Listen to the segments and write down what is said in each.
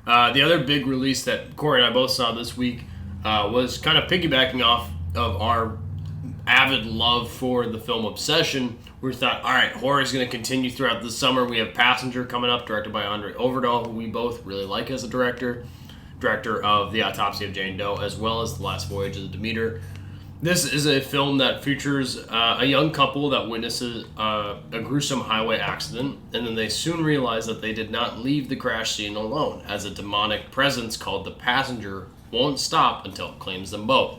The other big release that Corey and I both saw this week was kind of piggybacking off of our avid love for the film Obsession. We thought, all right, horror is going to continue throughout the summer. We have Passenger coming up, directed by Andre Overdahl, who we both really like as a director of The Autopsy of Jane Doe, as well as The Last Voyage of the Demeter. This is a film that features a young couple that witnesses a gruesome highway accident, and then they soon realize that they did not leave the crash scene alone, as a demonic presence called the Passenger won't stop until it claims them both.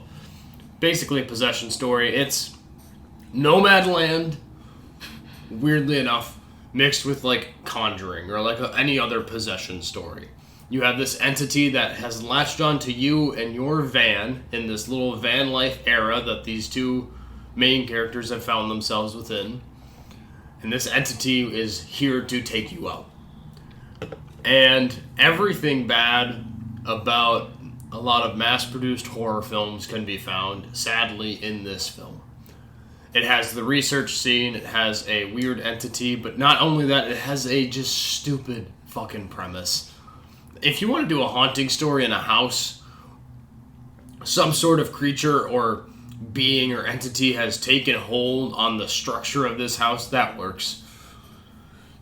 Basically a possession story. It's Nomadland, weirdly enough, mixed with like Conjuring or like any other possession story. You have this entity that has latched onto you and your van in this little van life era that these two main characters have found themselves within. And this entity is here to take you out. And everything bad about a lot of mass-produced horror films can be found, sadly, in this film. It has the research scene, it has a weird entity, but not only that, it has a just stupid fucking premise. If you want to do a haunting story in a house, some sort of creature or being or entity has taken hold on the structure of this house, that works.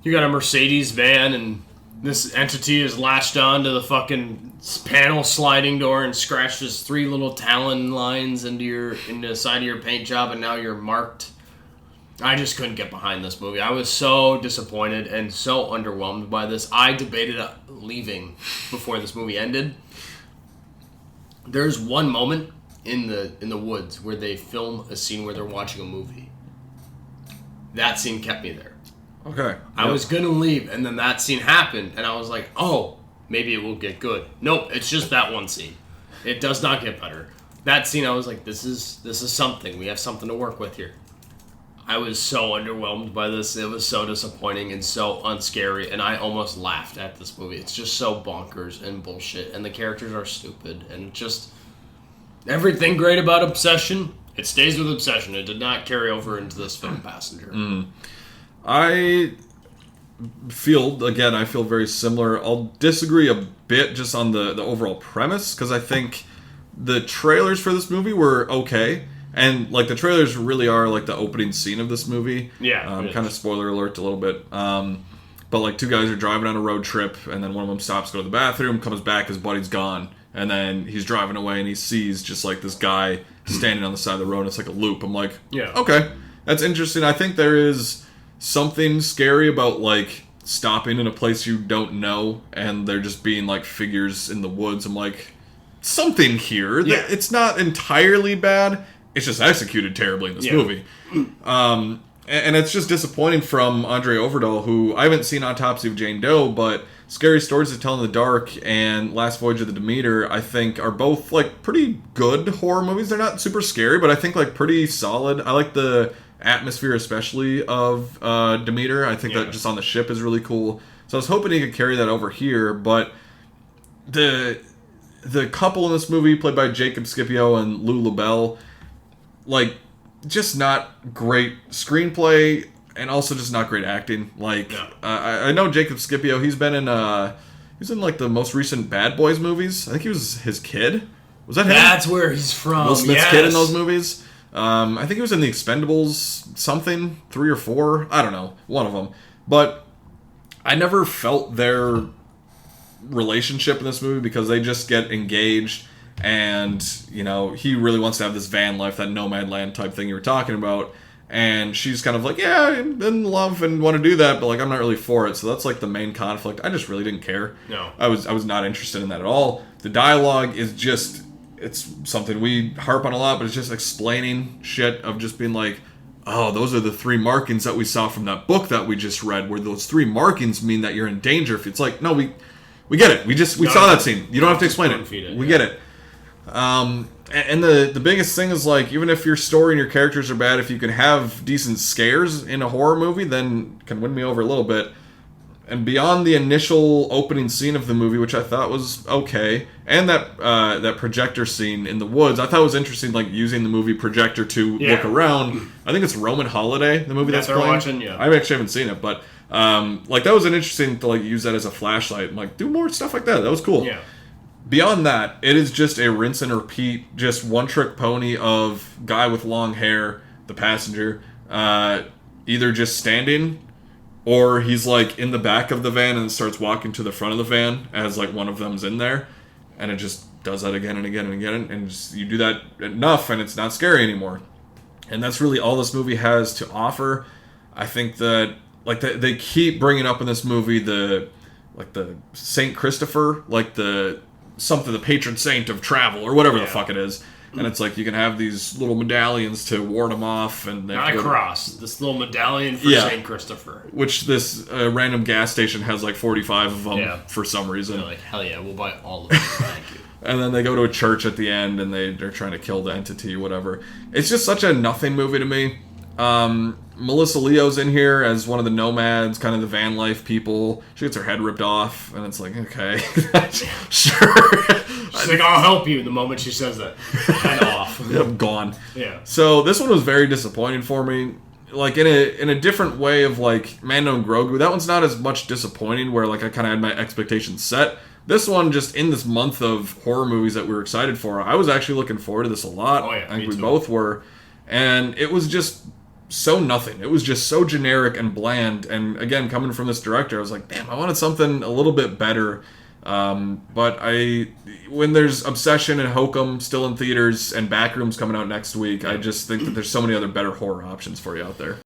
You got a Mercedes van and this entity is latched onto the fucking panel sliding door and scratches 3 little talon lines into the side of your paint job, and now you're marked. I just couldn't get behind this movie. I was so disappointed and so underwhelmed by this. I debated leaving before this movie ended. There's one moment in the woods where they film a scene where they're watching a movie. That scene kept me there. Okay. I was gonna leave, and then that scene happened, and I was like, oh, maybe it will get good. Nope, it's just that one scene. It does not get better. That scene, I was like, this is something. We have something to work with here. I was so underwhelmed by this. It was so disappointing and so unscary, and I almost laughed at this movie. It's just so bonkers and bullshit, and the characters are stupid, and just everything great about Obsession, it stays with Obsession. It did not carry over into this film, Passenger. I feel very similar. I'll disagree a bit just on the overall premise, because I think the trailers for this movie were okay. And, like, the trailers really are, like, the opening scene of this movie. Yeah. Kind of spoiler alert a little bit. But, like, 2 guys are driving on a road trip, and then one of them stops to go to the bathroom, comes back, his buddy's gone. And then he's driving away, and he sees just, like, this guy standing on the side of the road. It's like a loop. I'm like, yeah, okay, that's interesting. I think there is something scary about, like, stopping in a place you don't know, and there just being, like, figures in the woods. I'm like, something here. Yeah. It's not entirely bad. It's just executed terribly in this movie. And it's just disappointing from Andre Overdahl, who I haven't seen Autopsy of Jane Doe, but Scary Stories to Tell in the Dark and Last Voyage of the Demeter, I think, are both, like, pretty good horror movies. They're not super scary, but I think, like, pretty solid. I like the atmosphere, especially, of Demeter. I think that just on the ship is really cool. So I was hoping he could carry that over here, but the couple in this movie, played by Jacob Scipio and Lou LaBelle, like, just not great screenplay, and also just not great acting. Like, I know Jacob Scipio, he's in like the most recent Bad Boys movies. I think he was his kid. Was that him? That's where he's from. Will Smith's kid in those movies. I think he was in the Expendables something, 3 or 4. I don't know, one of them. But I never felt their relationship in this movie, because they just get engaged. And, you know, he really wants to have this van life, that Nomadland type thing you were talking about. And she's kind of like, yeah, I'm in love and want to do that, but, like, I'm not really for it. So that's, like, the main conflict. I just really didn't care. No. I was not interested in that at all. The dialogue is just, it's something we harp on a lot, but it's just explaining shit of just being like, oh, those are the 3 markings that we saw from that book that we just read, where those 3 markings mean that you're in danger. If it's like, no, we get it. We saw that scene. You don't have to explain it. We get it. And the biggest thing is, like, even if your story and your characters are bad, if you can have decent scares in a horror movie, then it can win me over a little bit. And beyond the initial opening scene of the movie, which I thought was okay, and that projector scene in the woods, I thought was interesting, like, using the movie projector to look around. I think it's Roman Holiday, the movie that's playing. Watching, yeah. I actually haven't seen it, but Like that was an interesting to like use that as a flashlight and like do more stuff like that. That was cool. Yeah. Beyond that, it is just a rinse and repeat, just one trick pony of guy with long hair, the passenger, either just standing or he's like in the back of the van and starts walking to the front of the van as like one of them's in there, and it just does that again and again and again, and just, you do that enough and it's not scary anymore. And that's really all this movie has to offer. I think that like they keep bringing up in this movie the Saint Christopher, like the patron saint of travel or whatever the fuck it is. And it's like you can have these little medallions to ward them off, and not a cross. This little medallion for Saint Christopher, which this random gas station has like 45 of them for some reason. They're like, hell yeah, we'll buy all of them. Thank you. And then they go to a church at the end, and they're trying to kill the entity, whatever. It's just such a nothing movie to me. Melissa Leo's in here as one of the nomads, kind of the van life people. She gets her head ripped off, and it's like, okay, sure. She's like, I'll help you. The moment she says that, head off. I'm gone. Yeah. So this one was very disappointing for me. Like in a different way of like Mando and Grogu. That one's not as much disappointing, where like I kind of had my expectations set. This one, just in this month of horror movies that we were excited for, I was actually looking forward to this a lot. Oh yeah, I think we both were. And it was just so nothing. It was just so generic and bland. And again, coming from this director, I was like, damn, I wanted something a little bit better. But when there's Obsession and Hokum still in theaters and Backrooms coming out next week, I just think that there's so many other better horror options for you out there.